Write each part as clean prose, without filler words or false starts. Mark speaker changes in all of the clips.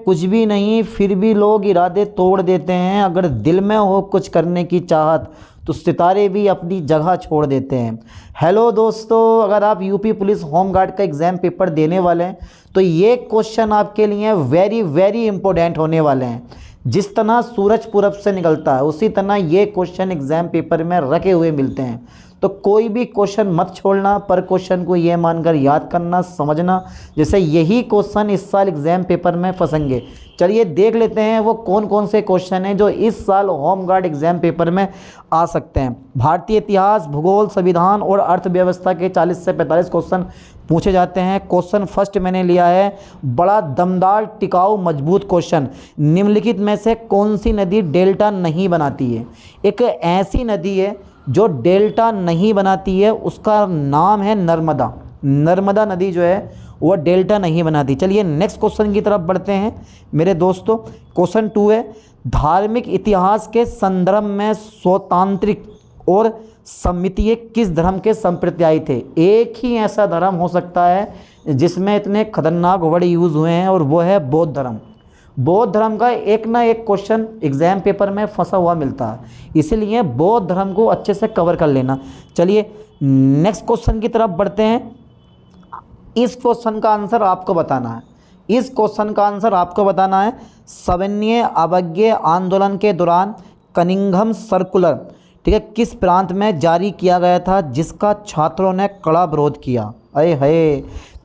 Speaker 1: कुछ भी नहीं फिर भी लोग इरादे तोड़ देते हैं। अगर दिल में हो कुछ करने की चाहत तो सितारे भी अपनी जगह छोड़ देते हैं। हेलो दोस्तों, अगर आप यूपी पुलिस होमगार्ड का एग्ज़ाम पेपर देने वाले हैं तो ये क्वेश्चन आपके लिए वेरी वेरी इंपॉर्टेंट होने वाले हैं। जिस तरह सूरज पूरब से निकलता है उसी तरह ये क्वेश्चन एग्ज़ाम पेपर में रखे हुए मिलते हैं। तो कोई भी क्वेश्चन मत छोड़ना, पर क्वेश्चन को ये मानकर याद करना, समझना जैसे यही क्वेश्चन इस साल एग्ज़ाम पेपर में फंसेंगे। चलिए देख लेते हैं वो कौन कौन से क्वेश्चन हैं जो इस साल होमगार्ड एग्ज़ाम पेपर में आ सकते हैं। भारतीय इतिहास, भूगोल, संविधान और अर्थव्यवस्था के 40 से 45 क्वेश्चन पूछे जाते हैं। क्वेश्चन फर्स्ट मैंने लिया है, बड़ा दमदार टिकाऊ मजबूत क्वेश्चन। निम्नलिखित में से कौन सी नदी डेल्टा नहीं बनाती है? एक ऐसी नदी है जो डेल्टा नहीं बनाती है, उसका नाम है नर्मदा। नर्मदा नदी जो है वो डेल्टा नहीं बनाती। चलिए नेक्स्ट क्वेश्चन की तरफ बढ़ते हैं मेरे दोस्तों। क्वेश्चन 2 है, धार्मिक इतिहास के संदर्भ में स्वतांत्रिक और समितीय किस धर्म के संप्रदाय थे? एक ही ऐसा धर्म हो सकता है जिसमें इतने खतरनाक वर्ड यूज़ हुए हैं और वो है बौद्ध धर्म। बौद्ध धर्म का एक ना एक क्वेश्चन एग्ज़ाम पेपर में फंसा हुआ मिलता है, इसीलिए बौद्ध धर्म को अच्छे से कवर कर लेना। चलिए नेक्स्ट क्वेश्चन की तरफ बढ़ते हैं। इस क्वेश्चन का आंसर आपको बताना है। इस क्वेश्चन का आंसर आपको बताना है। सविनय अवज्ञा आंदोलन के दौरान कनिंघम सर्कुलर, ठीक है, किस प्रांत में जारी किया गया था जिसका छात्रों ने कड़ा विरोध किया? अरे है,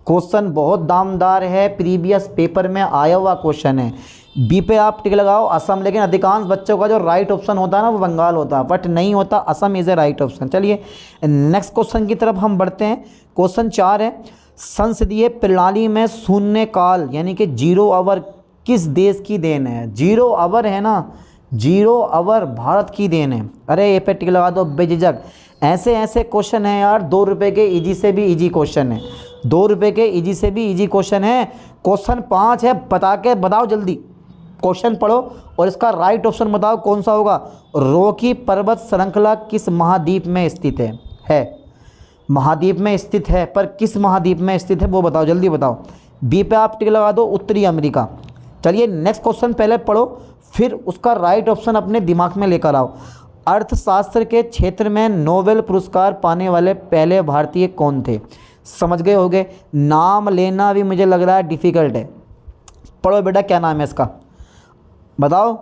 Speaker 1: क्वेश्चन बहुत दामदार है, प्रीवियस पेपर में आया हुआ क्वेश्चन है। बी पे आप टिक लगाओ असम, लेकिन अधिकांश बच्चों का जो राइट ऑप्शन होता है ना वो बंगाल होता है, बट नहीं होता, Assam is a right option. चलिए नेक्स्ट क्वेश्चन की तरफ हम बढ़ते हैं। क्वेश्चन 4 है, संसदीय प्रणाली में शून्यकाल यानी कि 0 आवर किस देश की देन है? 0 आवर है ना, 0 आवर भारत की देन है। अरे ये पे टिक लगा दो बेझिझक। ऐसे ऐसे क्वेश्चन हैं यार, 2 रुपये के इजी से भी इजी क्वेश्चन है, 2 रुपये के इजी से भी इजी क्वेश्चन है। क्वेश्चन 5 है, बताओ जल्दी, क्वेश्चन पढ़ो और इसका राइट ऑप्शन बताओ कौन सा होगा। रॉकी पर्वत श्रृंखला किस महाद्वीप में स्थित है? महाद्वीप में स्थित है, पर किस महाद्वीप में स्थित है वो बताओ, जल्दी बताओ। बी पे आप टिक लगा दो, उत्तरी अमेरिका। चलिए नेक्स्ट क्वेश्चन पहले पढ़ो, फिर उसका राइट ऑप्शन अपने दिमाग में लेकर आओ। अर्थशास्त्र के क्षेत्र में नोबेल पुरस्कार पाने वाले पहले भारतीय कौन थे? समझ गए होंगे, नाम लेना भी मुझे लग रहा है डिफ़िकल्ट है। पढ़ो बेटा, क्या नाम है इसका बताओ।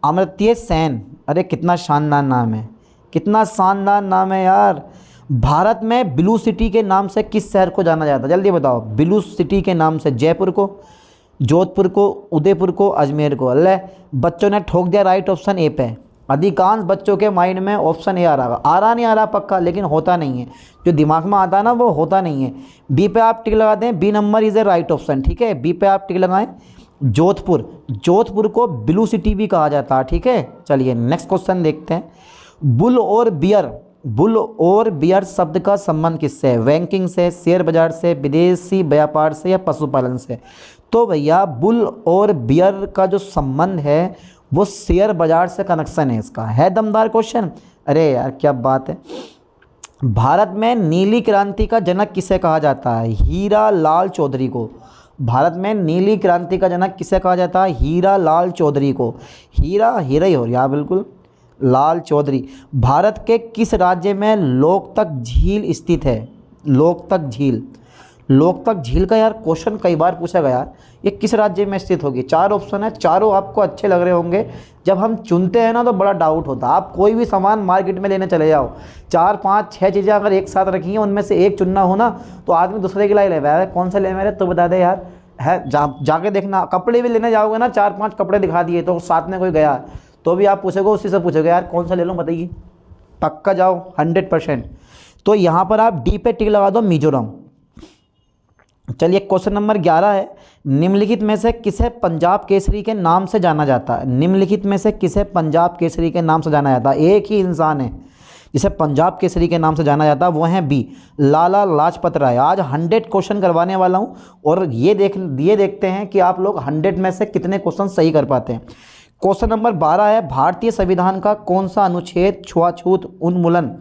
Speaker 1: अमर्त्य सेन। अरे कितना शानदार नाम है, कितना शानदार नाम है यार। भारत में ब्लू सिटी के नाम से किस शहर को जाना जाता है? जल्दी बताओ। ब्लू सिटी के नाम से जयपुर को, जोधपुर को, उदयपुर को, अजमेर को। अल्लाह, बच्चों ने ठोक दिया राइट ऑप्शन ए पे। अधिकांश बच्चों के माइंड में ऑप्शन ए आ रहा नहीं आ रहा पक्का, लेकिन होता नहीं है, जो दिमाग में आता है ना वो होता नहीं है। बी पे आप टिक लगा दें, B number is a right option, ठीक है। बी पे आप टिक लगाएं। जोधपुर को ब्लू सिटी भी कहा जाता है, ठीक है। चलिए नेक्स्ट क्वेश्चन देखते हैं। बुल और बियर शब्द का संबंध किससे है? बैंकिंग से, शेयर बाजार से, विदेशी व्यापार से या पशुपालन से? तो भैया बुल और बियर का जो संबंध है वो शेयर बाजार से कनेक्शन है इसका। है दमदार क्वेश्चन। अरे यार क्या बात है। भारत में नीली क्रांति का जनक किसे कहा जाता है? हीरा लाल चौधरी को। भारत में नीली क्रांति का जनक किसे कहा जाता है? हीरा लाल चौधरी को। हीरा ही हो रहा बिल्कुल, लाल चौधरी। भारत के किस राज्य में लोकतक झील स्थित है? लोकतक झील का यार क्वेश्चन कई बार पूछा गया, ये किस राज्य में स्थित होगी? 4 ऑप्शन है, चारों आपको अच्छे लग रहे होंगे। जब हम चुनते हैं ना तो बड़ा डाउट होता है। आप कोई भी सामान मार्केट में लेने चले जाओ, 4, 5, 6 चीज़ें अगर एक साथ रखी हैं, उनमें से एक चुनना हो ना तो आदमी दूसरे के लिए ले रहा है, कौन सा ले मेरे तो बता दे यार। है जाके देखना, कपड़े भी लेने जाओगे ना, 4-5 कपड़े दिखा दिए तो साथ में कोई गया तो भी आप पूछोगे, उसी से पूछोगे यार कौन सा ले लूँ बताइए, पक्का जाओ 100%। तो यहाँ पर आप डी पे टिक लगा दो, मिजोरम। चलिए क्वेश्चन नंबर 11 है, निम्नलिखित में से किसे पंजाब केसरी के नाम से जाना जाता है? निम्नलिखित में से किसे पंजाब केसरी के नाम से जाना जाता है? एक ही इंसान है जिसे पंजाब केसरी के नाम से जाना जाता है, वो है बी, लाला लाजपत राय। आज 100 क्वेश्चन करवाने वाला हूँ और ये देखते हैं कि आप लोग 100 में से कितने क्वेश्चन सही कर पाते हैं। क्वेश्चन नंबर 12 है, भारतीय संविधान का कौन सा अनुच्छेद छुआछूत उन्मूलन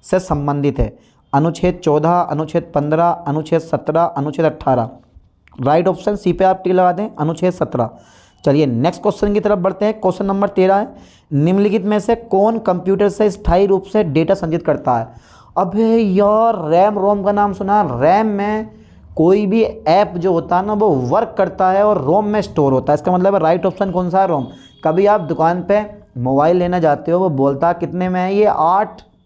Speaker 1: से संबंधित है? अनुच्छेद 14, अनुच्छेद 15, अनुच्छेद 17, अनुच्छेद 18। राइट ऑप्शन सी पे आप टिक लगा दें, अनुच्छेद 17। चलिए नेक्स्ट क्वेश्चन की तरफ बढ़ते हैं। क्वेश्चन नंबर 13 है, निम्नलिखित में से कौन कंप्यूटर से स्थायी रूप से डेटा संचित करता है। अबे यार, रैम रोम का नाम सुना। रैम में कोई भी ऐप जो होता है ना वो वर्क करता है और रोम में स्टोर होता है। इसका मतलब है राइट ऑप्शन कौन सा है, रोम। कभी आप दुकान पे मोबाइल लेना जाते हो, वो बोलता है कितने में है, ये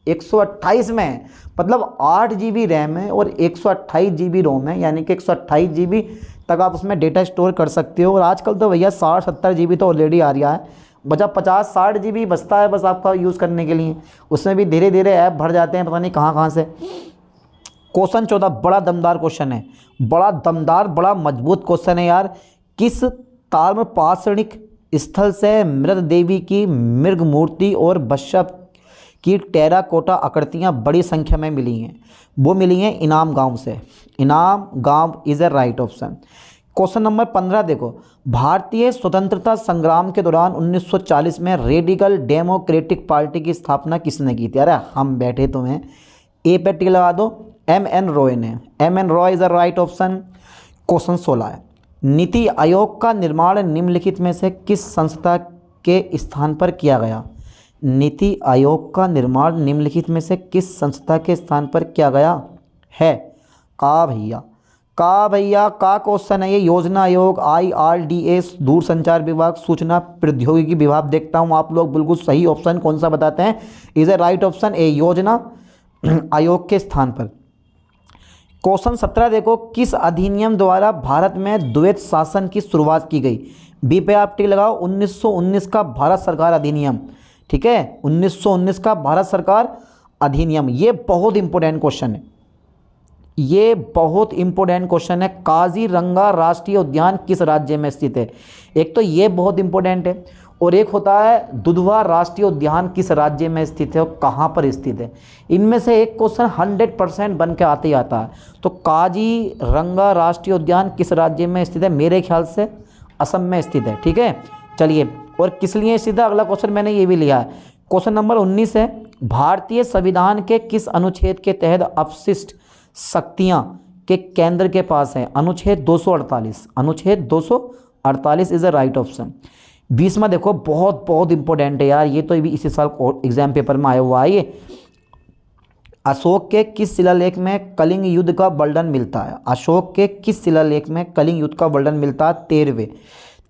Speaker 1: 128 में है। मतलब 8 GB रैम है और 128 GB रोम है, यानी कि 128 GB तक आप उसमें डेटा स्टोर कर सकते हो। और आजकल तो भैया 60-70 GB तो ऑलरेडी आ रहा है, बचा 50-60 GB बचता है बस आपका यूज़ करने के लिए। उसमें भी धीरे धीरे ऐप भर जाते हैं, पता नहीं कहाँ कहाँ से। क्वेश्चन 14 बड़ा दमदार क्वेश्चन है, बड़ा दमदार, बड़ा मजबूत क्वेश्चन है यार। किस ताम्रपाषाणिक स्थल से मृत देवी की मृग मूर्ति और बच्चा की टेराकोटा आकृतियाँ बड़ी संख्या में मिली हैं? वो मिली हैं इनाम गांव से। इनाम गांव is a right option. Question number 15 देखो, भारतीय स्वतंत्रता संग्राम के दौरान 1940 में रेडिकल डेमोक्रेटिक पार्टी की स्थापना किसने की थी? अरे हम बैठे तुम्हें, ए पे टिक लगा दो, M.N. रॉय ने। M.N. Roy is a right option. Question 16 है, नीति आयोग का निर्माण निम्नलिखित में से किस संस्था के स्थान पर किया गया? नीति आयोग का निर्माण निम्नलिखित में से किस संस्था के स्थान पर किया गया है? का भैया का क्वेश्चन है ये। योजना आयोग, IRDA, दूरसंचार विभाग, सूचना प्रौद्योगिकी विभाग। देखता हूँ आप लोग बिल्कुल सही ऑप्शन कौन सा बताते हैं। Is a right option A, योजना आयोग के स्थान पर। क्वेश्चन 17 देखो, किस अधिनियम द्वारा भारत में द्वैत शासन की शुरुआत की गई? बी पे आप टिक लगाओ, 1919 का भारत सरकार अधिनियम। ठीक है, 1919 का भारत सरकार अधिनियम। ये बहुत इंपॉर्टेंट क्वेश्चन है, ये बहुत इंपॉर्टेंट क्वेश्चन है। काजीरंगा राष्ट्रीय उद्यान किस राज्य में स्थित है? एक तो ये बहुत इंपॉर्टेंट है, और एक होता है दुधवा राष्ट्रीय उद्यान किस राज्य में स्थित है और कहाँ पर स्थित है। इनमें से एक क्वेश्चन 100% बन के आते ही आता है। तो काजीरंगा राष्ट्रीय उद्यान किस राज्य में स्थित है? मेरे ख्याल से असम में स्थित है। ठीक है, चलिए, और किस लिए स्थित है अगला क्वेश्चन मैंने ये भी लिया है। क्वेश्चन नंबर 19 है, भारतीय संविधान के किस अनुच्छेद के तहत अपशिष्ट शक्तियाँ के केंद्र के पास है? अनुच्छेद 248। अनुच्छेद 248 इज अ राइट ऑप्शन। 20वां देखो, बहुत बहुत इंपॉर्टेंट है यार, ये तो भी इसी साल एग्जाम पेपर में आया हुआ है ये। अशोक के किस शिलालेख में कलिंग युद्ध का वर्णन मिलता है? अशोक के किस शिलालेख में कलिंग युद्ध का वर्णन मिलता है?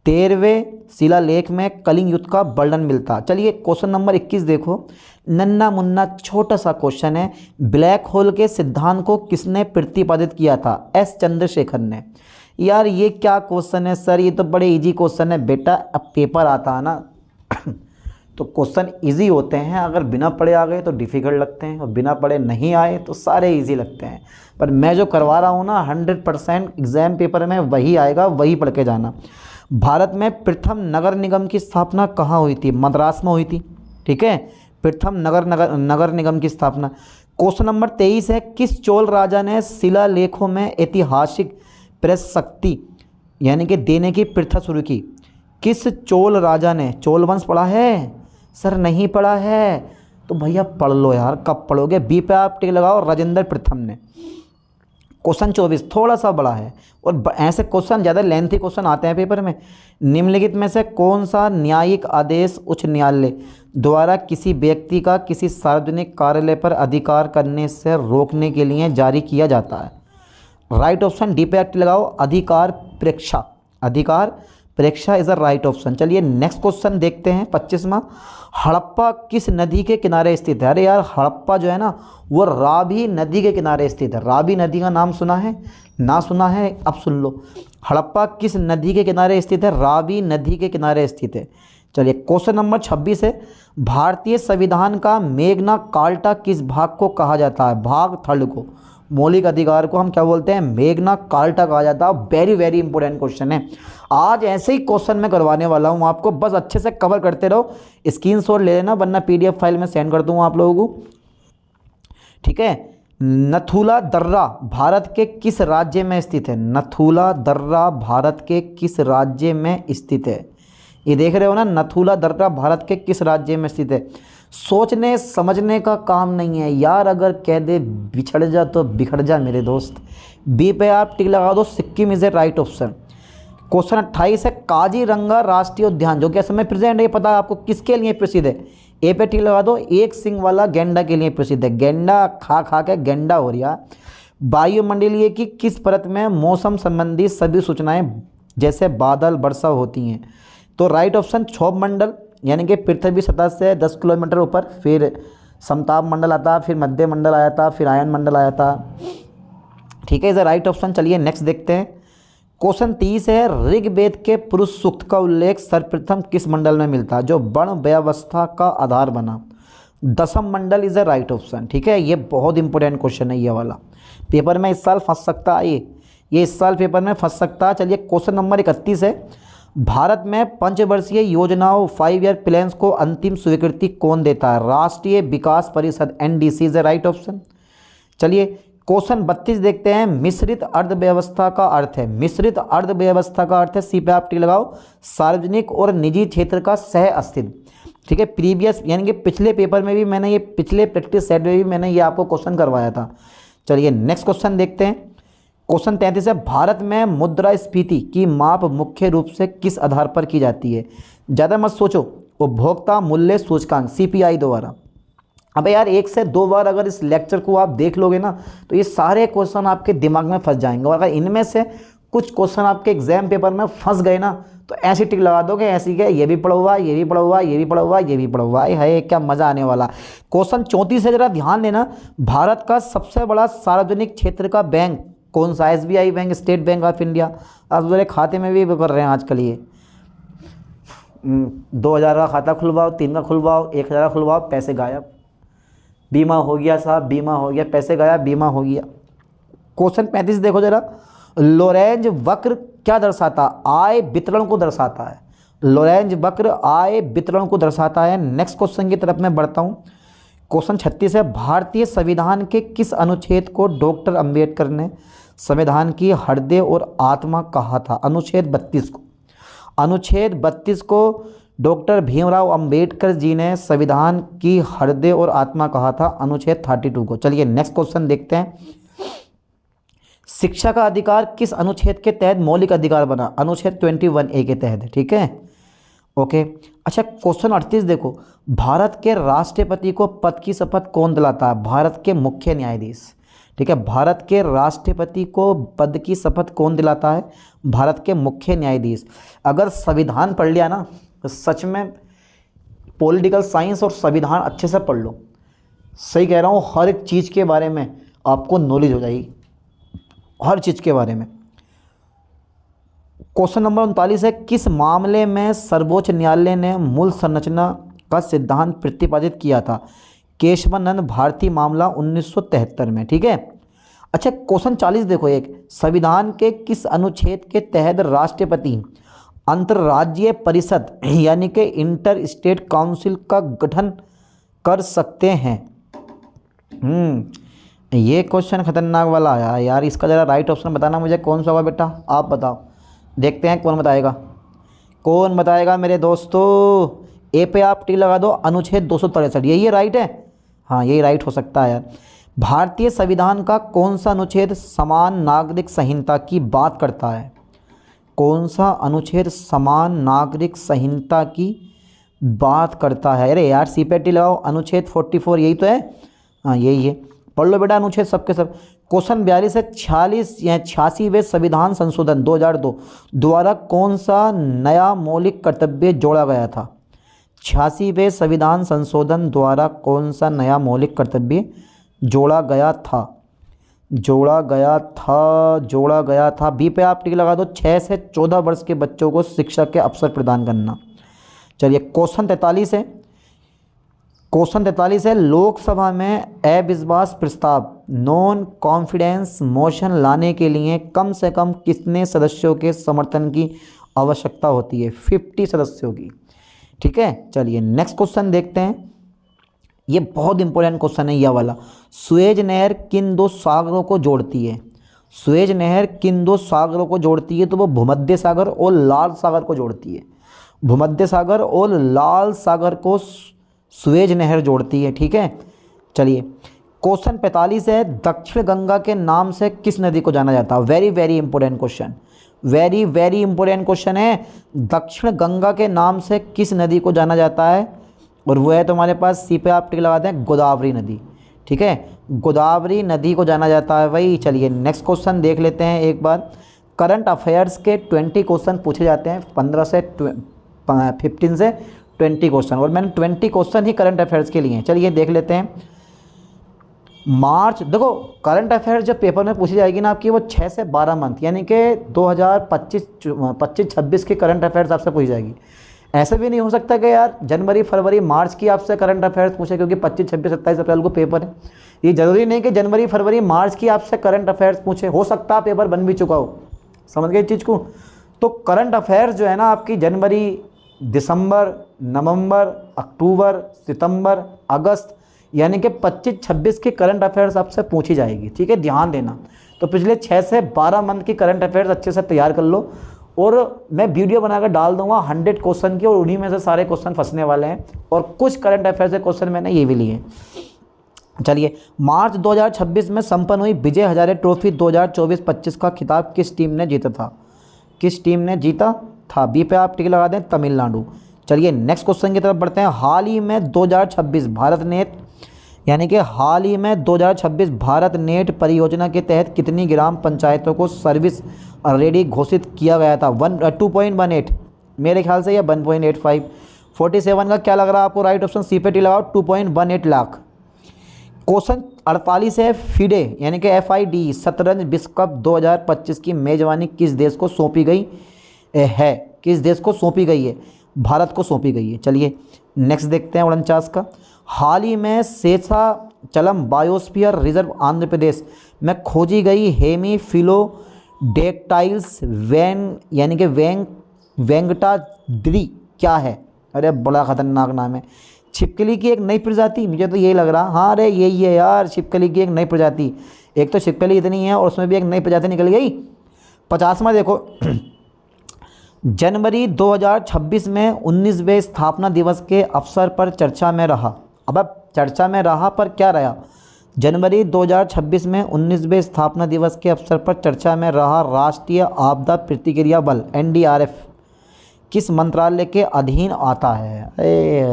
Speaker 1: 13वें शिलालेख में कलिंग युद्ध का वर्णन मिलता है। चलिए क्वेश्चन नंबर 21 देखो, नन्ना मुन्ना छोटा सा क्वेश्चन है। ब्लैक होल के सिद्धांत को किसने प्रतिपादित किया था? एस चंद्रशेखर ने। यार ये क्या क्वेश्चन है सर, ये तो बड़े इजी क्वेश्चन है बेटा। अब पेपर आता है ना तो क्वेश्चन इजी होते हैं, अगर बिना पढ़े आ गए तो डिफ़िकल्ट लगते हैं, और बिना पढ़े नहीं आए तो सारे इजी लगते हैं। पर मैं जो करवा रहा हूँ ना 100% एग्ज़ाम पेपर में वही आएगा, वही पढ़ के जाना। भारत में प्रथम नगर निगम की स्थापना कहाँ हुई थी? मद्रास में हुई थी। ठीक है, प्रथम नगर निगम की स्थापना। क्वेश्चन नंबर 23 है, किस चोल राजा ने शिलालेखों में ऐतिहासिक प्रशस्ति यानी कि देने की प्रथा शुरू की? किस चोल राजा ने? चोल वंश पढ़ा है सर? नहीं पढ़ा है तो भैया पढ़ लो यार, कब पढ़ोगे। बी पे आप टिक लगाओ, राजेंद्र प्रथम ने। क्वेश्चन 24 थोड़ा सा बड़ा है, और ऐसे क्वेश्चन ज़्यादा लेंथी क्वेश्चन आते हैं पेपर में। निम्नलिखित में से कौन सा न्यायिक आदेश उच्च न्यायालय द्वारा किसी व्यक्ति का किसी सार्वजनिक कार्यालय पर अधिकार करने से रोकने के लिए जारी किया जाता है? राइट ऑप्शन डी पे लगाओ, अधिकार प्रेक्षा। अधिकार प्रेक्षा इज अ राइट ऑप्शन। चलिए नेक्स्ट क्वेश्चन देखते हैं, 25वां। हड़प्पा किस नदी के किनारे स्थित है? अरे यार हड़प्पा जो है ना वो रावी नदी के किनारे स्थित है। रावी नदी का नाम सुना है? ना सुना है? अब सुन लो, हड़प्पा किस नदी के किनारे स्थित है? रावी नदी के किनारे स्थित है। चलिए क्वेश्चन नंबर 26 है, भारतीय संविधान का मेग्ना कार्टा किस भाग को कहा जाता है? भाग थर्ड को, मौलिक अधिकार को हम क्या बोलते हैं? मेग्ना कार्टा कहा जाता है। वेरी वेरी इंपॉर्टेंट क्वेश्चन है। आज ऐसे ही क्वेश्चन मैं करवाने वाला हूँ आपको, बस अच्छे से कवर करते रहो। स्क्रीनशॉट ले लेना, वरना PDF फाइल में सेंड कर दूँगा आप लोगों को। ठीक है, नथुला दर्रा भारत के किस राज्य में स्थित है? नथुला दर्रा भारत के किस राज्य में स्थित है? ये देख रहे हो ना, नथुला दर्रा भारत के किस राज्य में स्थित है? सोचने समझने का काम नहीं है यार, अगर कह दे बिछड़ जा तो बिखड़ जा मेरे दोस्त। बी पे आप टिक लगा दो, Sikkim is a right option. Question 28 है काजीरंगा राष्ट्रीय उद्यान जो कि असम में प्रेजेंट है, ये पता है आपको किसके लिए प्रसिद्ध है? ए पे टिक लगा दो, एक सिंग वाला गेंडा के लिए प्रसिद्ध है। गेंडा खा खा के गेंडा हो रहा। वायुमंडलीय की किस परत में मौसम संबंधी सभी सूचनाएं जैसे बादल वर्षा होती हैं? तो राइट ऑप्शन क्षोभ मंडल, यानी कि पृथ्वी सतह से 10 किलोमीटर ऊपर, फिर समताप मंडल आता, फिर मध्य मंडल आया था, फिर आयन मंडल आया था। ठीक है, इज राइट ऑप्शन। चलिए नेक्स्ट देखते हैं। क्वेश्चन 30 है ऋग्वेद के पुरुष सूक्त का उल्लेख सर्वप्रथम किस मंडल में मिलता है जो वर्ण व्यवस्था का आधार बना? दसम मंडल इज अ राइट ऑप्शन। ठीक है, ये बहुत इंपॉर्टेंट क्वेश्चन है, ये वाला पेपर में इस साल फंस सकता है, ये इस साल पेपर में फंस सकता है। चलिए क्वेश्चन नंबर 31 है भारत में पंचवर्षीय योजनाओं 5 ईयर प्लान्स को अंतिम स्वीकृति कौन देता है? राष्ट्रीय विकास परिषद, NDC is a right option. चलिए क्वेश्चन 32 देखते हैं। मिश्रित अर्थव्यवस्था का अर्थ है, मिश्रित अर्थव्यवस्था का अर्थ है, सी पे आप टी लगाओ, सार्वजनिक और निजी क्षेत्र का सह अस्तित्व। ठीक है, प्रीवियस यानी कि पिछले पेपर में भी मैंने ये, पिछले प्रैक्टिस सेट में भी मैंने ये आपको क्वेश्चन करवाया था। चलिए नेक्स्ट क्वेश्चन देखते हैं। क्वेश्चन 33 है भारत में मुद्रास्फीति की माप मुख्य रूप से किस आधार पर की जाती है? ज़्यादा मत सोचो, उपभोक्ता मूल्य सूचकांक सीपीआई द्वारा। अबे यार 1 से 2 बार अगर इस लेक्चर को आप देख लोगे ना तो ये सारे क्वेश्चन आपके दिमाग में फंस जाएंगे, और अगर इनमें से कुछ क्वेश्चन आपके एग्जाम पेपर में फंस गए ना तो ऐसी टिक लगा दोगे, ऐसी क्या ये भी पढ़ा हुआ, ये भी पढ़ा हुआ, ये भी पढ़ा हुआ, ये भी पढ़ा हुआ है, क्या मज़ा आने वाला। क्वेश्चन 34 है, जरा ध्यान देना। भारत का सबसे बड़ा सार्वजनिक क्षेत्र का बैंक कौन सा? SBI bank, state bank of India. अब मेरे खाते में भी कर रहे हैं आजकल ये 2000 का खाता खुलवाओ, 3 का खुलवाओ, 1000 का खुलवाओ, पैसे गायब। बीमा हो गया साहब, बीमा हो गया, पैसे गायब, बीमा हो गया। क्वेश्चन 35 देखो जरा, लोरेंज वक्र क्या दर्शाता? आय वितरण को दर्शाता है। लोरेंज वक्र आय वितरण को दर्शाता है। नेक्स्ट क्वेश्चन की तरफ मैं बढ़ता हूँ। क्वेश्चन 36 है भारतीय संविधान के किस अनुच्छेद को डॉक्टर अंबेडकर ने संविधान की हृदय और आत्मा कहा था? अनुच्छेद 32 को। अनुच्छेद 32 को डॉक्टर भीमराव अंबेडकर जी ने संविधान की हृदय और आत्मा कहा था, अनुच्छेद 32 को। चलिए नेक्स्ट क्वेश्चन देखते हैं। शिक्षा का अधिकार किस अनुच्छेद के तहत मौलिक अधिकार बना? अनुच्छेद 21A के तहत। ठीक है, ओके। अच्छा क्वेश्चन 38 देखो, भारत के राष्ट्रपति को पद की शपथ कौन दिलाता है? भारत के मुख्य न्यायाधीश। ठीक है, भारत के राष्ट्रपति को पद की शपथ कौन दिलाता है? भारत के मुख्य न्यायाधीश। अगर संविधान पढ़ लिया ना तो सच में पॉलिटिकल साइंस और संविधान अच्छे से पढ़ लो, सही कह रहा हूँ, हर एक चीज़ के बारे में आपको नॉलेज हो जाएगी, हर चीज़ के बारे में। क्वेश्चन नंबर 39 है किस मामले में सर्वोच्च न्यायालय ने मूल संरचना का सिद्धांत प्रतिपादित किया था? केशवानंद भारती मामला 1973 में। ठीक है, अच्छा क्वेश्चन 40 देखो, एक संविधान के किस अनुच्छेद के तहत राष्ट्रपति अंतर्राज्यीय परिषद यानी कि इंटर स्टेट काउंसिल का गठन कर सकते हैं? ये क्वेश्चन खतरनाक वाला आया यार, इसका ज़रा राइट ऑप्शन बताना मुझे, कौन सा होगा बेटा, आप बताओ, देखते हैं कौन बताएगा, कौन बताएगा मेरे दोस्तों। ए पे आप टी लगा दो, अनुच्छेद 263, यही राइट है? हाँ यही राइट हो सकता है यार। भारतीय संविधान का कौन सा अनुच्छेद समान नागरिक संहिता की बात करता है? कौन सा अनुच्छेद समान नागरिक संहिता की बात करता है? अरे यार सी पे टी लगाओ, अनुच्छेद 44 यही तो है। हाँ यही है, पढ़ लो बेटा अनुच्छेद सबके सब। क्वेश्चन 42 है 46 या 86वें संविधान संशोधन 2002 द्वारा कौन सा नया मौलिक कर्तव्य जोड़ा गया था? 86वें संविधान संशोधन द्वारा कौन सा नया मौलिक कर्तव्य जोड़ा गया था? जोड़ा गया था। बी पे आप टिक लगा दो, 6 से 14 वर्ष के बच्चों को शिक्षा के अवसर प्रदान करना। चलिए क्वेश्चन 43 है, क्वेश्चन 43 है लोकसभा में अविश्वास प्रस्ताव नॉन कॉन्फिडेंस मोशन लाने के लिए कम से कम कितने सदस्यों के समर्थन की आवश्यकता होती है? 50 सदस्यों की। ठीक है, चलिए नेक्स्ट क्वेश्चन देखते हैं। ये बहुत इंपॉर्टेंट क्वेश्चन है यह वाला। सुएज नहर किन दो सागरों को जोड़ती है? सुएज नहर किन दो सागरों को जोड़ती है? तो वो भूमध्य सागर और लाल सागर को जोड़ती है। भूमध्य सागर और लाल सागर को सुएज नहर जोड़ती है। ठीक है, चलिए क्वेश्चन 45 है दक्षिण गंगा के नाम से किस नदी को जाना जाता है? Very very important question, very very important question है। दक्षिण गंगा के नाम से किस नदी को जाना जाता है? और वो है तुम्हारे पास, सी पे आप टिक लगाते हैं, गोदावरी नदी। ठीक है, गोदावरी नदी को जाना जाता है भाई। चलिए नेक्स्ट क्वेश्चन देख लेते हैं एक बार। करंट अफेयर्स के 20 क्वेश्चन पूछे जाते हैं, 15 से 15 से 20 क्वेश्चन, और मैंने 20 क्वेश्चन ही करंट अफेयर्स के लिए हैं। चलिए देख लेते हैं। मार्च, देखो करंट अफेयर्स जब पेपर में पूछी जाएगी ना आपकी, वो 6 से 12 मंथ यानी कि 2025-26 की करंट अफेयर्स आपसे पूछी जाएगी। ऐसा भी नहीं हो सकता कि यार जनवरी फरवरी मार्च की आपसे करंट अफेयर्स पूछे, क्योंकि 25 26 27 अप्रैल को पेपर है। ये ज़रूरी नहीं कि जनवरी फरवरी मार्च की आपसे करंट अफेयर्स पूछे, हो सकता है पेपर बन भी चुका हो। समझ गए इस चीज़ को? तो करंट अफेयर्स जो है ना आपकी जनवरी, दिसंबर, नवंबर, अक्टूबर, सितंबर, अगस्त, यानी कि 25-26 की करंट अफेयर्स आपसे पूछी जाएगी। ठीक है, ध्यान देना। तो पिछले 6 से 12 मंथ की करंट अफेयर्स अच्छे से तैयार कर लो, और मैं वीडियो बनाकर डाल दूंगा 100 क्वेश्चन की, और उन्हीं में से सारे क्वेश्चन फंसने वाले हैं, और कुछ करंट अफेयर्स के क्वेश्चन मैंने ये भी लिए हैं। चलिए, मार्च 2026 में संपन्न हुई विजय हजारे ट्रॉफी 2024-25 का खिताब किस टीम ने जीता था? किस टीम ने जीता था? बी पे आप टिक लगा दें, तमिलनाडु। चलिए नेक्स्ट क्वेश्चन की तरफ बढ़ते हैं। हाल ही में 2026 भारत नेट, यानी कि हाल ही में 2026 भारत नेट परियोजना के तहत कितनी ग्राम पंचायतों को सर्विस रेडी घोषित किया गया था? 2.18 मेरे ख्याल से, या 1.85। 47 का क्या लग रहा है आपको? राइट ऑप्शन सी पे टी लगाओ, 2.18 लाख। क्वेश्चन 48 है। फीडे यानी कि FIDE शतरंज विश्व कप 2025 की मेजबानी किस देश को सौंपी गई है? किस देश को सौंपी गई है? भारत को सौंपी गई है। चलिए नेक्स्ट देखते हैं 49 का। हाल ही में शेषाचलम बायोस्फीयर रिजर्व आंध्र प्रदेश में खोजी गई हेमीफिलोडेक्टाइल्स यानी कि वेंगटाद्रि क्या है? अरे बड़ा खतरनाक नाम है। छिपकली की एक नई प्रजाति, मुझे तो यही लग रहा। हाँ अरे यही है यार, छिपकली की एक नई प्रजाति। एक तो छिपकली इतनी है और उसमें भी एक नई प्रजाति निकल गई। 50वां देखो। जनवरी 2026 में 19वें स्थापना दिवस के अवसर पर चर्चा में रहा। अब चर्चा में रहा पर क्या रहा? जनवरी 2026 में 19वें स्थापना दिवस के अवसर पर चर्चा में रहा राष्ट्रीय आपदा प्रतिक्रिया बल NDRF किस मंत्रालय के अधीन आता है?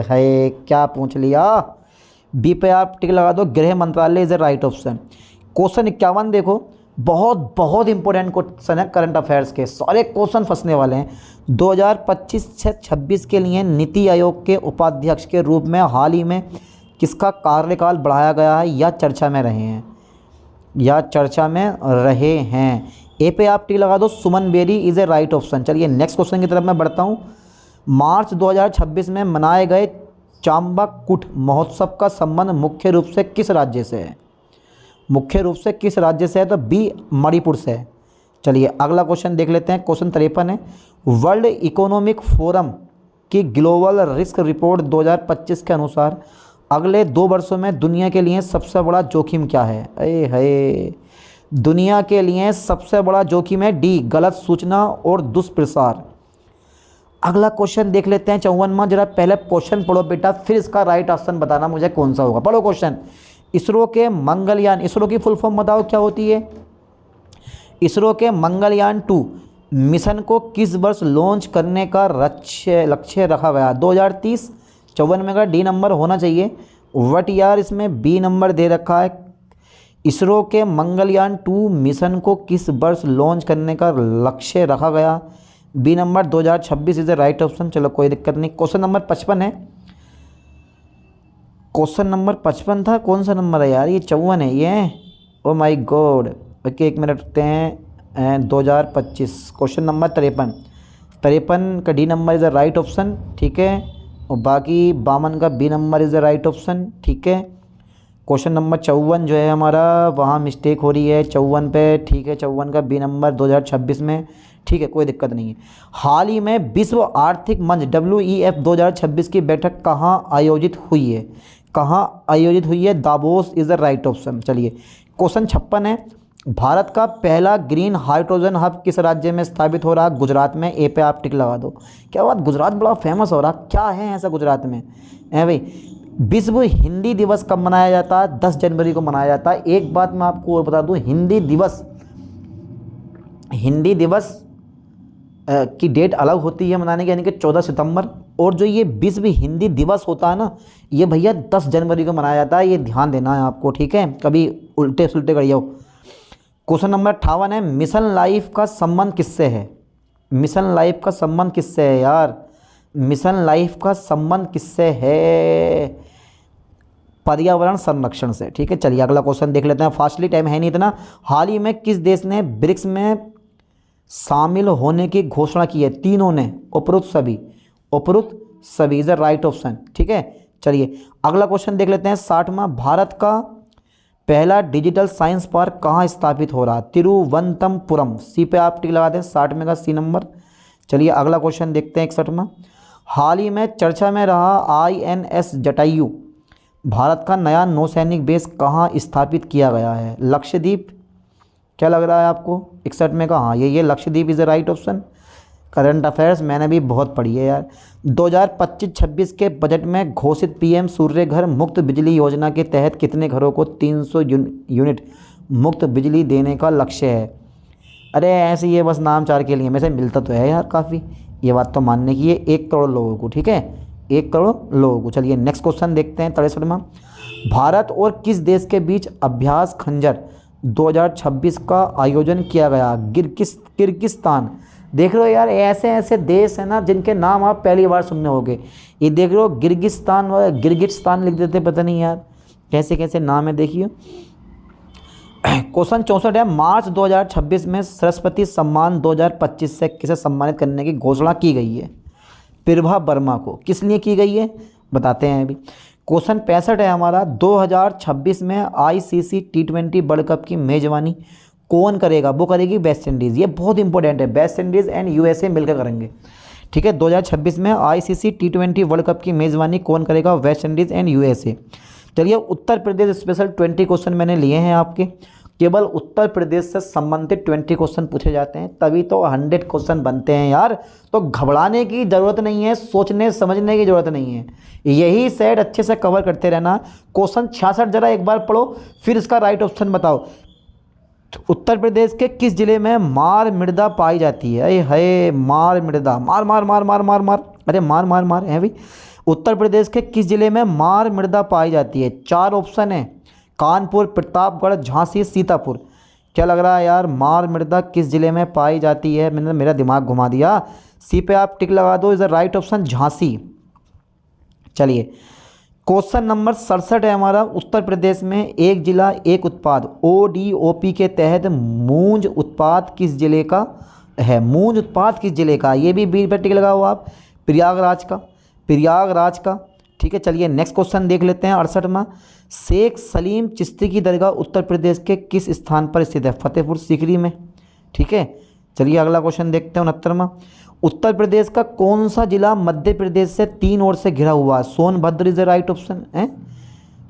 Speaker 1: है क्या पूछ लिया? बी पे आप टिक लगा दो, गृह मंत्रालय is a right option. Question 51 देखो, बहुत बहुत इंपॉर्टेंट क्वेश्चन है करंट अफेयर्स के, सारे क्वेश्चन फंसने वाले हैं। 2025 से 26 के लिए नीति आयोग के उपाध्यक्ष के रूप में हाल ही में किसका कार्यकाल बढ़ाया गया है या चर्चा में रहे हैं? या चर्चा में रहे हैं। ए पे आप टी लगा दो, Suman Bery is a right option. चलिए नेक्स्ट क्वेश्चन की तरफ मैं बढ़ता हूँ। मार्च 2026 में मनाए गए चाम्बाकुट महोत्सव का संबंध मुख्य रूप से किस राज्य से है? मुख्य रूप से किस राज्य से है? तो बी मणिपुर से है। चलिए अगला क्वेश्चन देख लेते हैं। क्वेश्चन 53 है। वर्ल्ड इकोनॉमिक फोरम की ग्लोबल रिस्क रिपोर्ट 2025 के अनुसार अगले 2 वर्षों में दुनिया के लिए सबसे बड़ा जोखिम क्या है? दुनिया के लिए सबसे बड़ा जोखिम है डी, गलत सूचना और दुष्प्रसार। अगला क्वेश्चन देख लेते हैं 54वां। जरा पहले क्वेश्चन पढ़ो बेटा, फिर इसका राइट ऑप्शन बताना मुझे कौन सा होगा। पढ़ो क्वेश्चन। इसरो के मंगलयान, इसरो की फुल फॉर्म बताओ क्या होती है? इसरो के मंगलयान 2 मिशन को किस वर्ष लॉन्च करने का लक्ष्य रखा गया? 2030। 54 का डी नंबर होना चाहिए। वट यार, इसमें बी नंबर दे रखा है। इसरो के मंगलयान 2 मिशन को किस वर्ष लॉन्च करने का लक्ष्य रखा गया? B number 2026 is the right option. चलो कोई दिक्कत नहीं। क्वेश्चन नंबर 55 है। क्वेश्चन नंबर 55 था, कौन सा नंबर है यार? ये 54 है ये। Oh my god. ओके एक मिनट रुकते हैं। 2025 क्वेश्चन नंबर 53 का D number is the right option. ठीक है, और बाकी 52 का B number is the right option. ठीक है, क्वेश्चन नंबर 54 जो है हमारा, वहाँ मिस्टेक हो रही है 54 पे। ठीक है, 54 का बी नंबर 2026 में। ठीक है, कोई दिक्कत नहीं है। हाल ही में विश्व आर्थिक मंच WEF 2026 की बैठक कहाँ आयोजित हुई है? कहाँ आयोजित हुई है? Davos is the right option. चलिए क्वेश्चन 56 है। भारत का पहला ग्रीन हाइड्रोजन हब किस राज्य में स्थापित हो रहा है? गुजरात में। ए पे आप टिक लगा दो। क्या बात, गुजरात बड़ा फेमस हो रहा, क्या है ऐसा गुजरात में? भाई, विश्व हिंदी दिवस कब मनाया जाता है? 10 जनवरी को मनाया जाता है। एक बात मैं आपको और बता दूं, हिंदी दिवस की डेट अलग होती है मनाने की, यानी कि 14 सितंबर। और जो ये विश्व हिंदी दिवस होता है ना, ये भैया 10 जनवरी को मनाया जाता है। ये ध्यान देना है आपको, ठीक है, कभी उल्टे सुलटे कर जाओ। क्वेश्चन नंबर 58 है, मिशन लाइफ का संबंध किससे है? मिशन लाइफ का संबंध किससे है यार? मिशन लाइफ का संबंध किससे है? पर्यावरण संरक्षण से। ठीक है, चलिए अगला क्वेश्चन देख लेते हैं फास्टली, टाइम है नहीं इतना। हाल ही में किस देश ने ब्रिक्स में शामिल होने की घोषणा की है? तीनों ने, उपरोक्त सभी, उपरोक्त सभी इज द राइट ऑप्शन। ठीक है, चलिए अगला क्वेश्चन देख लेते हैं 60वां। भारत का पहला डिजिटल साइंस पार्क कहाँ स्थापित हो रहा है? तिरुवनंतपुरम। सी पे आप टिक लगा दें, 60 में का सी नंबर। चलिए अगला क्वेश्चन देखते हैं 61वां। हाल ही में चर्चा में रहा INS जटायु भारत का नया नौसैनिक बेस कहाँ स्थापित किया गया है? लक्षद्वीप। क्या लग रहा है आपको? 61 में का हाँ, ये Lakshadweep is the right option. Current affairs मैंने भी बहुत पढ़ी है यार। 2025-26 के बजट में घोषित PM सूर्य घर मुफ्त बिजली योजना के तहत कितने घरों को 300 यूनिट मुफ्त बिजली देने का लक्ष्य है? अरे ऐसे ये बस नाम चार के लिए, में से मिलता तो है यार काफ़ी, ये बात तो मानने की है। 1 करोड़ लोगों को, ठीक है, 1 करोड़ लोगों को। चलिए नेक्स्ट क्वेश्चन देखते हैं 63वां। भारत और किस देश के बीच अभ्यास खंजर 2026 का आयोजन किया गया? किर्गिस्तान। देख लो यार, ऐसे ऐसे देश हैं ना जिनके नाम आप पहली बार सुनने होंगे। ये देख लो, गिर्गिस्तान और गिर्गिस्तान लिख देते, पता नहीं यार कैसे कैसे नाम है, देखिए। क्वेश्चन 64 है, मार्च 2026 में सरस्वती सम्मान 2025 से किसे सम्मानित करने की घोषणा की गई है? प्रभा वर्मा को। किस लिए की गई है बताते हैं अभी। क्वेश्चन 65 है हमारा, 2026 में ICC T20 वर्ल्ड कप की मेजबानी कौन करेगा? वो करेगी वेस्ट इंडीज़। ये बहुत इंपॉर्टेंट है, वेस्ट इंडीज़ एंड USA मिलकर करेंगे। ठीक है, 2026 में ICC T20 वर्ल्ड कप की मेजबानी कौन करेगा? West Indies and USA। चलिए उत्तर प्रदेश स्पेशल 20 क्वेश्चन मैंने लिए हैं आपके। केवल उत्तर प्रदेश से संबंधित 20 क्वेश्चन पूछे जाते हैं, तभी तो 100 क्वेश्चन बनते हैं यार। तो घबराने की ज़रूरत नहीं है, सोचने समझने की ज़रूरत नहीं है, यही सेट अच्छे से कवर करते रहना। क्वेश्चन 66 जरा एक बार पढ़ो, फिर इसका राइट ऑप्शन बताओ। उत्तर प्रदेश के किस जिले में मार मृदा पाई जाती है? अरे है मार मृदा, मार मार मार मार मार मार, अरे मार मार मार है भाई। उत्तर प्रदेश के किस जिले में मार मृदा पाई जाती है? 4 ऑप्शन है, कानपुर, प्रतापगढ़, झांसी, सीतापुर। क्या लग रहा है यार, मार मृदा किस जिले में पाई जाती है? मैंने मेरा दिमाग घुमा दिया। सी पे आप टिक लगा दो, is the right option Jhansi. चलिए क्वेश्चन नंबर 67 है हमारा, उत्तर प्रदेश में एक जिला एक उत्पाद ODOP के तहत मूंज उत्पाद किस जिले का है? मूंज उत्पाद किस जिले का? ये भी बी पे टिक लगाओ आप, प्रयागराज का, प्रयागराज का। ठीक है, चलिए नेक्स्ट क्वेश्चन देख लेते हैं 68वां। शेख सलीम चिश्ती की दरगाह उत्तर प्रदेश के किस स्थान पर स्थित है? फतेहपुर सीकरी में। ठीक है, चलिए अगला क्वेश्चन देखते हैं 69वां। उत्तर प्रदेश का कौन सा जिला मध्य प्रदेश से 3 ओर से घिरा हुआ है? Sonbhadra is the right option है,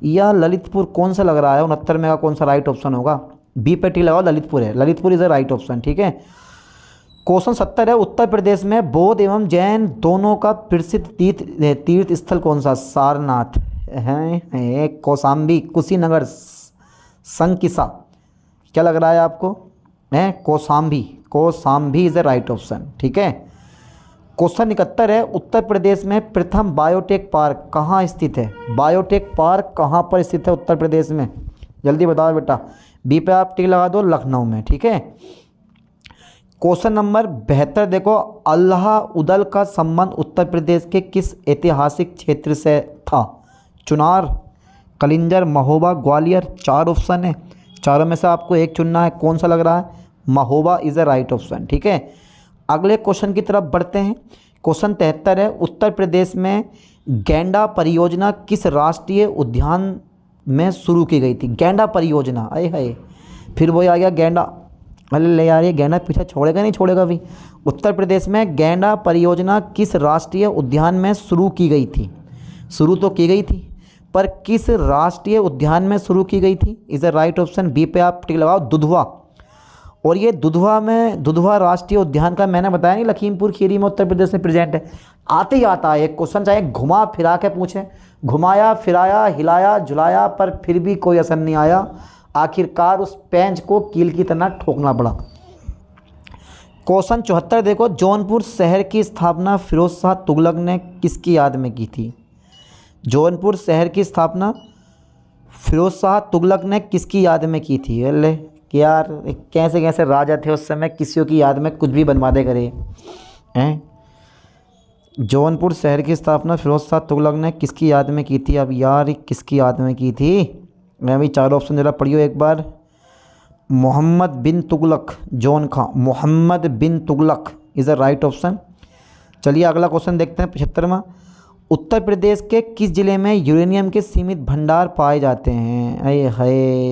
Speaker 1: या ललितपुर? कौन सा लग रहा है 69 में का, कौन सा राइट ऑप्शन होगा? बी पे टिक लगाओ, ललितपुर है, Lalitpur is the right option. ठीक है, क्वेश्चन 70 है, उत्तर प्रदेश में बौद्ध एवं जैन दोनों का प्रसिद्ध तीर्थ स्थल कौन सा? सारनाथ है, कौशाम्बी, कुशीनगर, संकिसा। क्या लग रहा है आपको? है Kaushambi, Kaushambi is the right option. ठीक है, क्वेश्चन 71 है, उत्तर प्रदेश में प्रथम बायोटेक पार्क कहाँ स्थित है? बायोटेक पार्क कहाँ पर स्थित है उत्तर प्रदेश में? जल्दी बताओ बेटा। बी पे आप टिक लगा दो, लखनऊ में। ठीक है, क्वेश्चन नंबर 72 देखो, अल्लाह उदल का संबंध उत्तर प्रदेश के किस ऐतिहासिक क्षेत्र से था? चुनार, कलिंजर, महोबा, ग्वालियर। 4 ऑप्शन है, चारों में से आपको एक चुनना है, कौन सा लग रहा है? Mahoba is the right option. ठीक है, अगले क्वेश्चन की तरफ बढ़ते हैं। क्वेश्चन 73 है, उत्तर प्रदेश में गैंडा परियोजना किस राष्ट्रीय उद्यान में शुरू की गई थी? गैंडा परियोजना, अरे है फिर वही आ गया गैंडा। अरे ले यार, ये गैंडा पीछे छोड़ेगा नहीं छोड़ेगा भी। उत्तर प्रदेश में गैंडा परियोजना किस राष्ट्रीय उद्यान में शुरू की गई थी? शुरू तो की गई थी, पर किस राष्ट्रीय उद्यान में शुरू की गई थी? Is the right option. B पे आप टिक लगाओ, दुधवा। और ये दुधवा में, दुधवा राष्ट्रीय उद्यान का मैंने बताया नहीं, लखीमपुर खीरी में उत्तर प्रदेश में प्रेजेंट है। आते ही आता है एक क्वेश्चन, चाहे घुमा फिरा के पूछे, घुमाया फिराया हिलाया झुलाया पर फिर भी कोई असर नहीं आया, आखिरकार उस पेंच को कील की तरह ठोकना पड़ा। क्वेश्चन 74 देखो, जौनपुर शहर की स्थापना फिरोज शाह तुगलक ने किसकी याद में की थी? जौनपुर शहर की स्थापना फिरोज शाह तुगलक ने किसकी याद में की थी? अरे कि यार कैसे कैसे राजा थे उस समय, किसी की याद में कुछ भी बनवा दे करे हैं। जौनपुर शहर की स्थापना फिरोज शाह तुगलक ने किसकी याद में की थी? अब यार किसकी याद में की थी? मैं भी चारों ऑप्शन जरा पढ़ियो एक बार। Mohammad bin Tughlaq, Jauna Khan, Mohammad bin Tughlaq is a right option. चलिए अगला क्वेश्चन देखते हैं 75वां। उत्तर प्रदेश के किस जिले में यूरेनियम के सीमित भंडार पाए जाते हैं? अरे है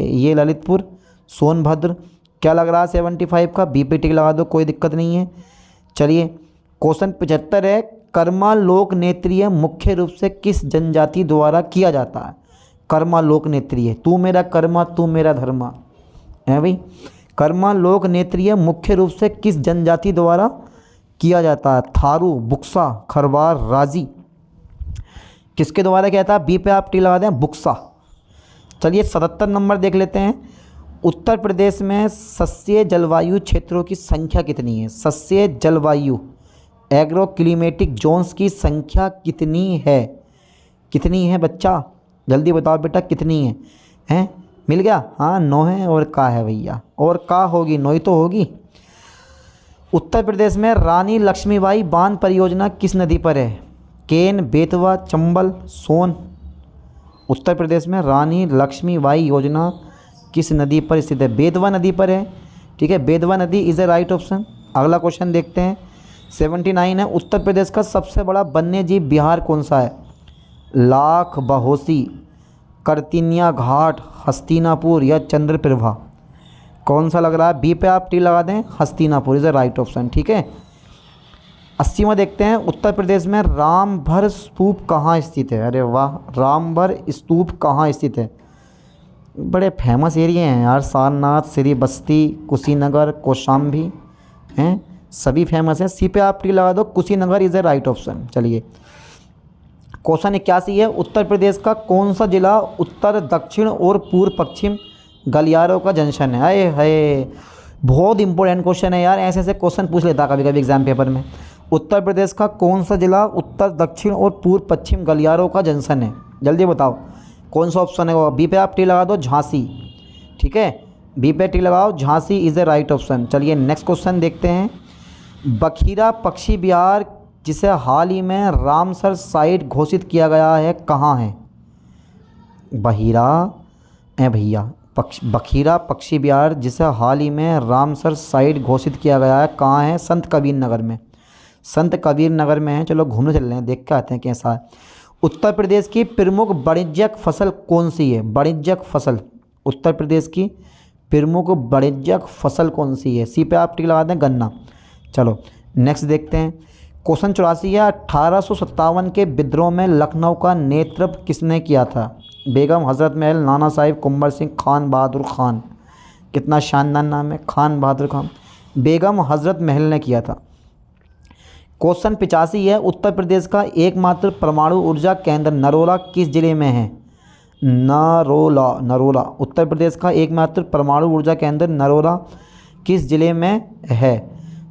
Speaker 1: ये ललितपुर, सोनभद्र। क्या लग रहा है 75 का? बी पे टिक लगा दो, कोई दिक्कत नहीं है। चलिए क्वेश्चन 75 है, कर्मा लोक नेत्रिय मुख्य रूप से किस जनजाति द्वारा किया जाता है? कर्मा लोक नेत्रिय, तू मेरा कर्मा तू मेरा धर्मा है भाई। कर्मा लोक नेत्रिय मुख्य रूप से किस जनजाति द्वारा किया जाता है? थारू, बुक्सा, खरवार, राजी। किसके द्वारा किया था? बी पे आप टी लगा दें, बुक्सा। चलिए 77 नंबर देख लेते हैं। उत्तर प्रदेश में सस्य जलवायु क्षेत्रों की संख्या कितनी है? सस्य जलवायु एग्रो क्लीमेटिक जोन्स की संख्या कितनी है? कितनी है बच्चा? जल्दी बताओ बेटा कितनी है? हैं मिल गया? हाँ 9 है। और का है भैया? और का होगी? 9 ही तो होगी। उत्तर प्रदेश में रानी लक्ष्मीबाई बांध परियोजना किस नदी पर है? केन, बेतवा, चंबल, सोन। उत्तर प्रदेश में रानी लक्ष्मीबाई योजना किस नदी पर स्थित है? बेतवा नदी पर है। ठीक है, बेतवा नदी इज़ अ राइट ऑप्शन। अगला क्वेश्चन देखते हैं 79 है। उत्तर प्रदेश का सबसे बड़ा वन्य जीव विहार कौन सा है? लाख, बहोसी, करतिनिया घाट, हस्तिनापुर या चंद्रप्रभा। कौन सा लग रहा है? बी पे आप टी लगा दें, Hastinapur is a right option. ठीक है, 80वां देखते हैं। उत्तर प्रदेश में रामभर स्तूप कहाँ स्थित है? अरे वाह, रामभर स्तूप कहाँ स्थित है? बड़े फेमस एरिया हैं यार, सारनाथ, श्री बस्ती, कुशीनगर, कौशाम्बी हैं, सभी फेमस हैं। सी पे आप टी लगा दो, Kushinagar is a right option. चलिए क्वेश्चन 81 है। उत्तर प्रदेश का कौन सा जिला उत्तर, दक्षिण और पूर्व पश्चिम गलियारों का जंक्शन है? अरे है बहुत इंपॉर्टेंट क्वेश्चन है यार, ऐसे ऐसे क्वेश्चन पूछ लेता कभी कभी एग्जाम पेपर में। उत्तर प्रदेश का कौन सा जिला उत्तर, दक्षिण और पूर्व पश्चिम गलियारों का जंक्शन है? जल्दी बताओ कौन सा ऑप्शन है वो। बी पे आप टी लगा दो, झांसी। ठीक है, बी पे टी लगाओ, Jhansi is a right option. चलिए नेक्स्ट क्वेश्चन देखते हैं। बखीरा पक्षी विहार जिसे हाल ही में रामसर साइट घोषित किया गया है कहाँ है? बखीरा पक्षी विहार जिसे हाल ही में रामसर साइट घोषित किया गया है कहाँ है? संत कबीर नगर में। संत कबीर नगर में है। चलो घूमने चल रहे हैं, देख के आते हैं कैसा है। उत्तर प्रदेश की प्रमुख वाणिज्यिक फसल कौन सी है? वाणिज्यिक फसल, उत्तर प्रदेश की प्रमुख वाणिज्यिक फसल कौन सी है? सी पे आप टिक लगा दें, गन्ना। चलो नेक्स्ट देखते हैं। क्वेश्चन 84 है। 1857 के विद्रोह में लखनऊ का नेतृत्व किसने किया था? बेगम हज़रत महल, नाना साहिब, कुंवर सिंह, खान बहादुर खान। कितना शानदार नाम है, खान बहादुर खान। बेगम हज़रत महल ने किया था। क्वेश्चन 85 है। उत्तर प्रदेश का एकमात्र परमाणु ऊर्जा केंद्र नरोला किस जिले में है? नरोला। उत्तर प्रदेश का एकमात्र परमाणु ऊर्जा केंद्र नरोला किस जिले में है?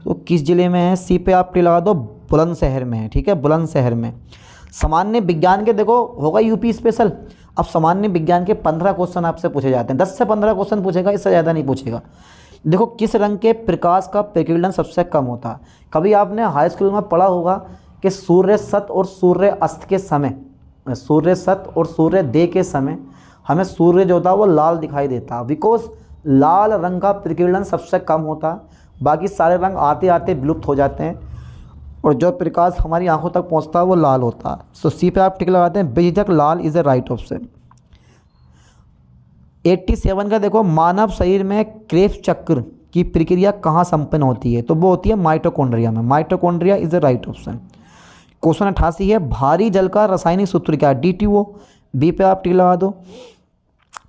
Speaker 1: तो किस जिले में है? सी पे आप टी लगा दो, बुलंदशहर में है। ठीक है, बुलंदशहर में। सामान्य विज्ञान के देखो होगा यूपी स्पेशल। अब सामान्य विज्ञान के 15 क्वेश्चन आपसे पूछे जाते हैं, 10 से 15 क्वेश्चन पूछेगा, इससे ज़्यादा नहीं पूछेगा। देखो किस रंग के प्रकाश का प्रकीर्णन सबसे कम होता है? कभी आपने हाई स्कूल में पढ़ा होगा कि सूर्य सत और सूर्य अस्त के समय, सूर्य सत और सूर्योदय के समय हमें सूर्य जो होता है वो लाल दिखाई देता है, बिकॉज लाल रंग का प्रकीर्णन सबसे कम होता है। बाकी सारे रंग आते आते विलुप्त हो जाते हैं और जो प्रकाश हमारी आंखों तक पहुंचता है वो लाल होता है। सो सी पे आप टिक लगाते हैं, बेझिझक लाल इज़ अ राइट ऑप्शन। 87 का देखो, मानव शरीर में क्रेब्स चक्र की प्रक्रिया कहाँ संपन्न होती है? तो वो होती है माइटोकॉन्ड्रिया में। Mitochondria is a right option. Question 88 है। भारी जल का रासायनिक सूत्र क्या है? DTO। बी पे आप टिक लगा दो।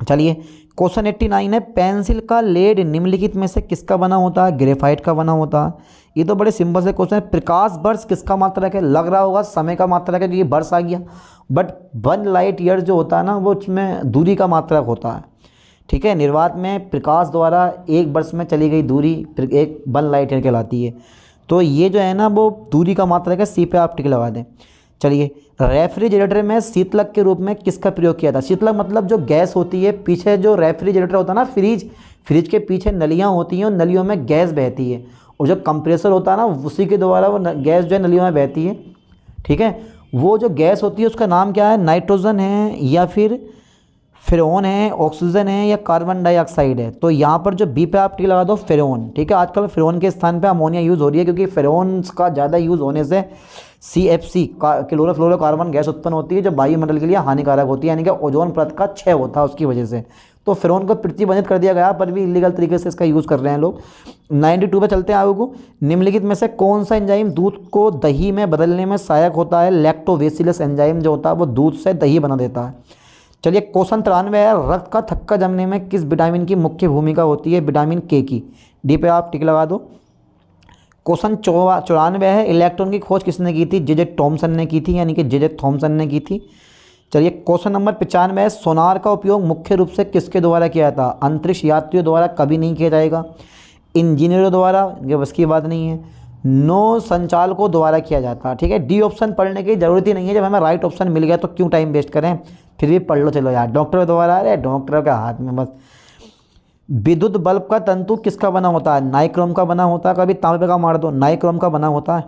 Speaker 1: चलिए क्वेश्चन 89 है। पेंसिल का लेड निम्नलिखित में से किसका बना होता है? ग्रेफाइट का बना होता है। ये तो बड़े सिंपल से क्वेश्चन है। प्रकाश वर्ष किसका मात्रक है? लग रहा होगा समय का मात्रक है क्योंकि वर्ष आ गया, बट 1 लाइट ईयर जो होता है ना वो उसमें दूरी का मात्रक होता है। ठीक है। निर्वात में प्रकाश द्वारा एक वर्ष में चली गई दूरी एक 1 लाइट ईयर कहलाती है। तो ये जो है ना वो दूरी का मात्रक है, सी पे आप टिक लगा दें। चलिए, रेफ्रिजरेटर में शीतलक के रूप में किसका प्रयोग किया था? शीतलक मतलब जो गैस होती है, पीछे जो रेफ्रिजरेटर होता है ना, फ्रिज के पीछे नलियाँ होती हैं और नलियों में गैस बहती है, और जो कंप्रेसर होता है ना उसी के द्वारा वो गैस जो है नलियों में बहती है। ठीक है, वो जो गैस होती है उसका नाम क्या है? नाइट्रोजन है या फिर फ्रेन है, ऑक्सीजन है या कार्बन डाइऑक्साइड है? तो यहाँ पर जो बी पे आप टिक लगा दो फ्रेन। ठीक है, आजकल फ्रेन के स्थान पे अमोनिया यूज़ हो रही है, क्योंकि फ्रेन का ज़्यादा यूज़ होने से CFC क्लोरोफ्लोरोकार्बन गैस उत्पन्न होती है, जो वायुमंडल के लिए हानिकारक होती है, यानी कि ओजोन परत का क्षय होता है उसकी वजह से। तो फ्रेन को प्रतिबंधित कर दिया गया, पर भी इलीगल तरीके से इसका यूज़ कर रहे हैं लोग। 92 पे चलते हैं आगे को। निम्नलिखित में से कौन सा एंजाइम दूध को दही में बदलने में सहायक होता है? लैक्टोबैसिलस एंजाइम जो होता है वो दूध से दही बना देता है। चलिए, क्वेश्चन 93 है, रक्त का थक्का जमने में किस विटामिन की मुख्य भूमिका होती है? विटामिन के की। डी पे आप टिक लगा दो। क्वेश्चन 94 है, इलेक्ट्रॉन की खोज किसने की थी? जे थॉमसन ने की थी, यानी कि जे थॉमसन ने की थी। चलिए, क्वेश्चन नंबर 95 है, सोनार का उपयोग मुख्य रूप से किसके द्वारा किया था? अंतरिक्ष यात्रियों द्वारा कभी नहीं किया जाएगा, इंजीनियरों द्वारा, ये बस की बात नहीं है, नौ संचालकों द्वारा किया जाता है। ठीक है, डी ऑप्शन पढ़ने की जरूरत ही नहीं है, जब हमें राइट ऑप्शन मिल गया तो क्यों टाइम वेस्ट करें, फिर भी पढ़ लो। चलो यार, डॉक्टर द्वारा, अरे डॉक्टर के हाथ में बस। विद्युत बल्ब का तंतु किसका बना होता है? नाइक्रोम का बना होता है। कभी तांबे का मार दो, नाइक्रोम का बना होता है।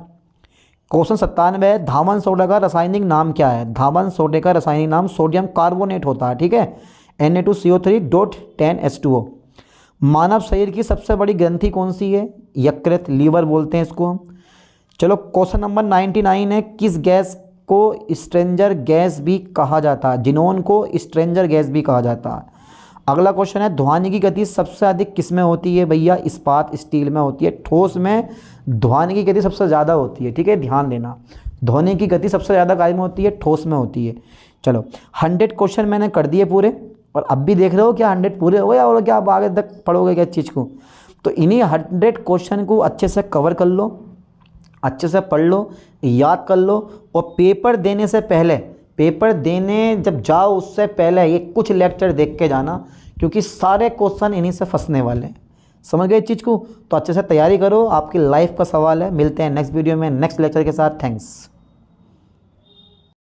Speaker 1: क्वेश्चन 97 है, धावन सोडा का रासायनिक नाम क्या है? धावन सोडे का रासायनिक नाम सोडियम कार्बोनेट होता है। ठीक है, Na2CO3.10H2O। मानव शरीर की सबसे बड़ी ग्रंथि कौन सी है? यकृत, लीवर बोलते हैं इसको हम। चलो, क्वेश्चन नंबर 99 है, किस गैस को स्ट्रेंजर गैस भी कहा जाता है? जिनोन को स्ट्रेंजर गैस भी कहा जाता है। अगला क्वेश्चन है, ध्वनि की गति सबसे अधिक किस में होती है? भैया इस्पात, स्टील में होती है। ठोस में ध्वनि की गति सबसे ज़्यादा होती है। ठीक है, ध्यान देना, ध्वनि की गति सबसे ज़्यादा काय में होती है? ठोस में होती है। चलो, 100 क्वेश्चन मैंने कर दिए पूरे, और अब भी देख रहे हो क्या 100 पूरे हो गए, और क्या आप आगे तक पढ़ोगे क्या चीज़ को? तो इन्हीं 100 क्वेश्चन को अच्छे से कवर कर लो, अच्छे से पढ़ लो, याद कर लो, और पेपर देने से पहले, पेपर देने जब जाओ उससे पहले ये कुछ लेक्चर देख के जाना, क्योंकि सारे क्वेश्चन इन्हीं से फंसने वाले हैं। समझ गए इस चीज़ को? तो अच्छे से तैयारी करो, आपकी लाइफ का सवाल है। मिलते हैं नेक्स्ट वीडियो में नेक्स्ट लेक्चर के साथ। थैंक्स।